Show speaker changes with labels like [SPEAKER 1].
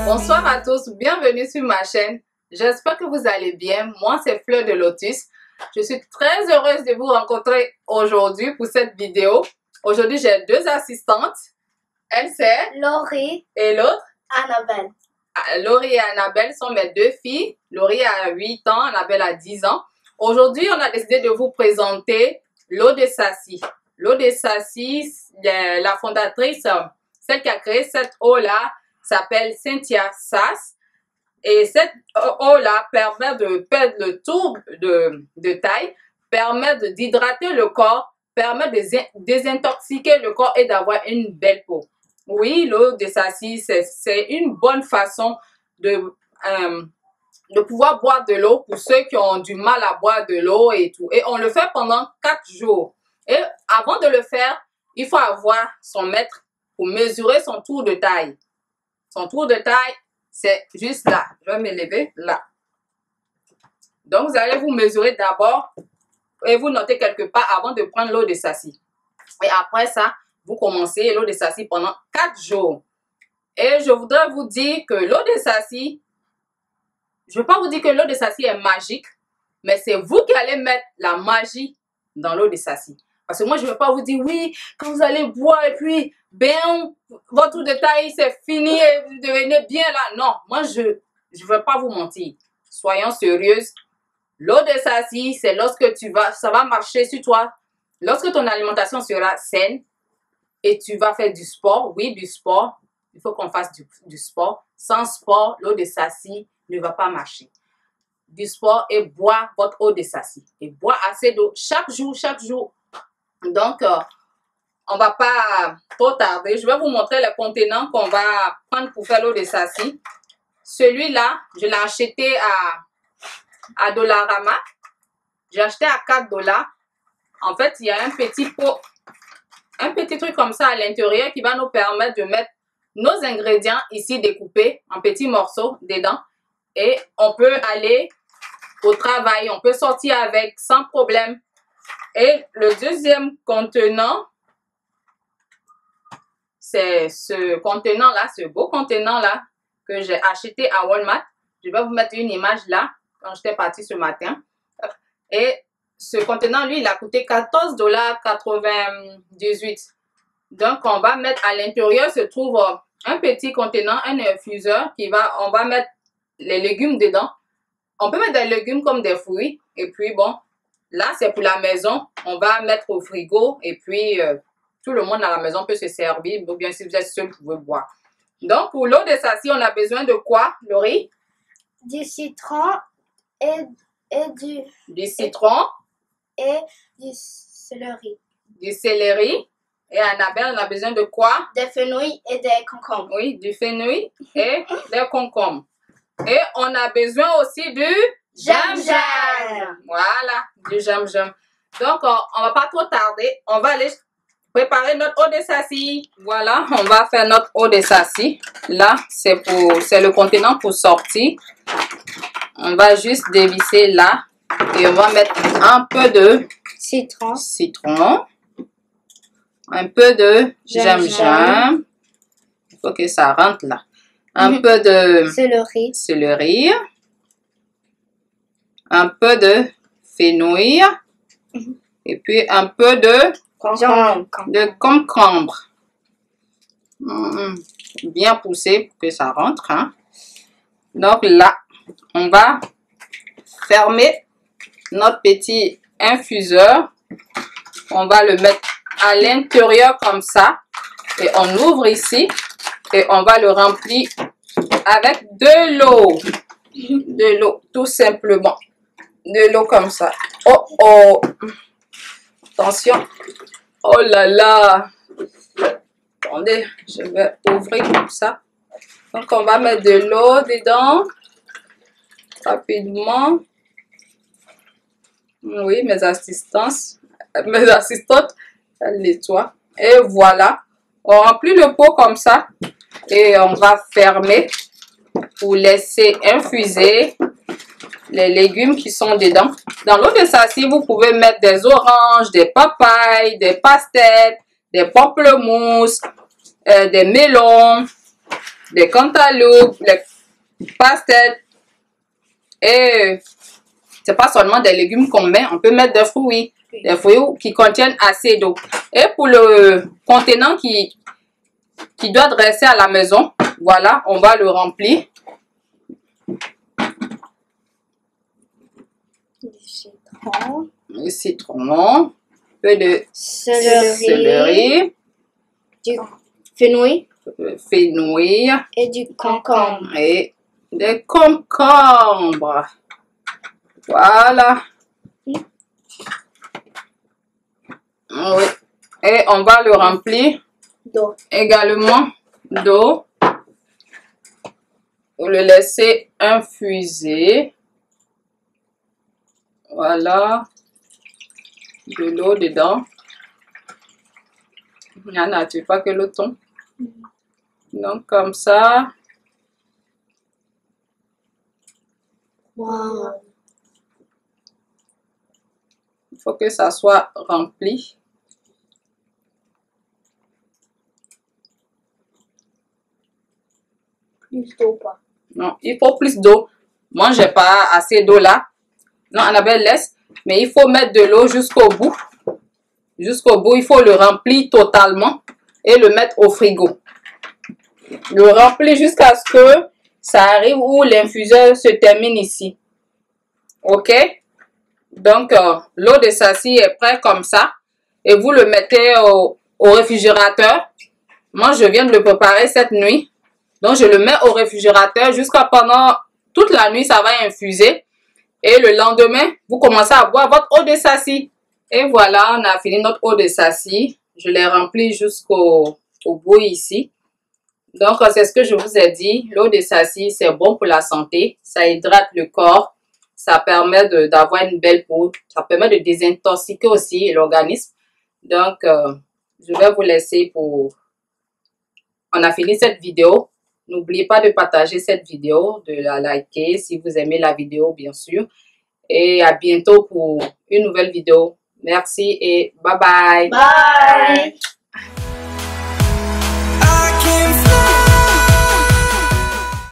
[SPEAKER 1] Bonsoir à tous, bienvenue sur ma chaîne. J'espère que vous allez bien. Moi, c'est Fleur de Lotus. Je suis très heureuse de vous rencontrer aujourd'hui pour cette vidéo. Aujourd'hui, j'ai deux assistantes. Elle, c'est
[SPEAKER 2] Laurie
[SPEAKER 1] et l'autre,
[SPEAKER 2] Annabelle.
[SPEAKER 1] Laurie et Annabelle sont mes deux filles. Laurie a 8 ans, Annabelle a 10 ans. Aujourd'hui, on a décidé de vous présenter l'eau de Sassy. L'eau de Sassy, la fondatrice, celle qui a créé cette eau-là, s'appelle Cynthia Sass. Et cette eau-là permet de perdre le tour de taille, permet d'hydrater le corps, permet de désintoxiquer le corps et d'avoir une belle peau. Oui, l'eau de Sassy, c'est une bonne façon de pouvoir boire de l'eau pour ceux qui ont du mal à boire de l'eau et tout. Et on le fait pendant 4 jours. Et avant de le faire, il faut avoir son mètre pour mesurer son tour de taille. Son tour de taille, c'est juste là. Je vais m'élever là. Donc, vous allez vous mesurer d'abord et vous notez quelque part avant de prendre l'eau de Sassy. Et après ça, vous commencez l'eau de Sassy pendant 4 jours. Et je voudrais vous dire que l'eau de Sassy, je ne veux pas vous dire que l'eau de Sassy est magique, mais c'est vous qui allez mettre la magie dans l'eau de Sassy. Parce que moi, je ne veux pas vous dire, oui, quand vous allez boire et puis, ben, votre de taille, c'est fini et vous devenez bien là. Non, moi, je ne veux pas vous mentir. Soyons sérieuses. L'eau de Sassy, c'est lorsque ça va marcher sur toi. Lorsque ton alimentation sera saine et tu vas faire du sport, oui, du sport. Il faut qu'on fasse du sport. Sans sport, l'eau de Sassy ne va pas marcher. Du sport et boire votre eau de Sassy. Et boire assez d'eau chaque jour, chaque jour. Donc, on ne va pas trop tarder. Je vais vous montrer les contenants qu'on va prendre pour faire l'eau de Sassy. Celui-là, je l'ai acheté à Dollarama. J'ai acheté à 4 $. En fait, il y a un petit pot, un petit truc comme ça à l'intérieur qui va nous permettre de mettre nos ingrédients ici découpés en petits morceaux dedans. Et on peut aller au travail, on peut sortir avec sans problème. Et le deuxième contenant, c'est ce contenant-là, ce beau contenant-là que j'ai acheté à Walmart. Je vais vous mettre une image là, quand j'étais partie ce matin. Et ce contenant, lui, il a coûté 14,98 $. Donc, on va mettre à l'intérieur, se trouve un petit contenant, un infuseur, on va mettre les légumes dedans. On peut mettre des légumes comme des fruits. Et puis, bon, là, c'est pour la maison. On va mettre au frigo. Et puis, tout le monde à la maison peut se servir. Ou bien, si vous êtes seul, vous pouvez boire. Donc, pour l'eau de Sassy, on a besoin de quoi, Laurie?
[SPEAKER 2] Du citron et
[SPEAKER 1] du citron.
[SPEAKER 2] Et du céleri.
[SPEAKER 1] Du céleri. Et Annabelle, on a besoin de quoi?
[SPEAKER 2] Des fenouil et des concombres.
[SPEAKER 1] Oui, du fenouil et des concombres. Et on a besoin aussi du gingembre. Voilà, du gingembre. Donc, on ne va pas trop tarder. On va aller préparer notre eau de Sassy. Voilà, on va faire notre eau de Sassy. Là, c'est le contenant pour sortir. On va juste dévisser là. Et on va mettre un peu de citron. Un peu de gingembre. Il faut que ça rentre là. Un peu de céleri. Un peu de fenouil. Et puis un peu de concombre. Bien poussé pour que ça rentre. Hein. Donc là, on va fermer notre petit infuseur. On va le mettre à l'intérieur comme ça. Et on ouvre ici. Et on va le remplir avec de l'eau. De l'eau, tout simplement. De l'eau comme ça. Oh, oh. Attention. Oh là là. Attendez, je vais ouvrir comme ça. Donc, on va mettre de l'eau dedans. Rapidement. Oui, mes assistantes, elles nettoient. Et voilà. On remplit le pot comme ça. Et on va fermer pour laisser infuser les légumes qui sont dedans. Dans l'eau de sassi, vous pouvez mettre des oranges, des papayes, des pastèques, des pamplemousses, des melons, des cantaloupes, des pastèques. Et c'est pas seulement des légumes qu'on met, on peut mettre des fruits qui contiennent assez d'eau. Et pour le contenant qui doit rester à la maison, voilà, on va le remplir. Du citron, un peu de céleri,
[SPEAKER 2] du fenouil
[SPEAKER 1] et
[SPEAKER 2] du concombre.
[SPEAKER 1] Et des concombres. Voilà. Oui. Et on va le remplir également d'eau. Pour le laisser infuser. Voilà. De l'eau dedans. Yana, tu veux pas que l'eau tombe? Donc, comme ça.
[SPEAKER 2] Wow.
[SPEAKER 1] Il faut que ça soit rempli.
[SPEAKER 2] Plus d'eau pas.
[SPEAKER 1] Non, il faut plus d'eau. Moi, j'ai pas assez d'eau là. Non, Annabelle laisse. Mais il faut mettre de l'eau jusqu'au bout. Jusqu'au bout, il faut le remplir totalement et le mettre au frigo. Le remplir jusqu'à ce que ça arrive où l'infuseur se termine ici. Ok? Donc, l'eau de sassi est prête comme ça. Et vous le mettez au réfrigérateur. Moi, je viens de le préparer cette nuit. Donc, je le mets au réfrigérateur jusqu'à pendant toute la nuit, ça va infuser. Et le lendemain, vous commencez à boire votre eau de sassi. Et voilà, on a fini notre eau de sassi. Je l'ai remplie jusqu'au bout ici. Donc, c'est ce que je vous ai dit. L'eau de sassi, c'est bon pour la santé. Ça hydrate le corps. Ça permet d'avoir une belle peau. Ça permet de désintoxiquer aussi l'organisme. Donc, je vais vous laisser pour... On a fini cette vidéo. N'oubliez pas de partager cette vidéo, de la liker si vous aimez la vidéo, bien sûr. Et à bientôt pour une nouvelle vidéo. Merci et bye bye.
[SPEAKER 2] Bye.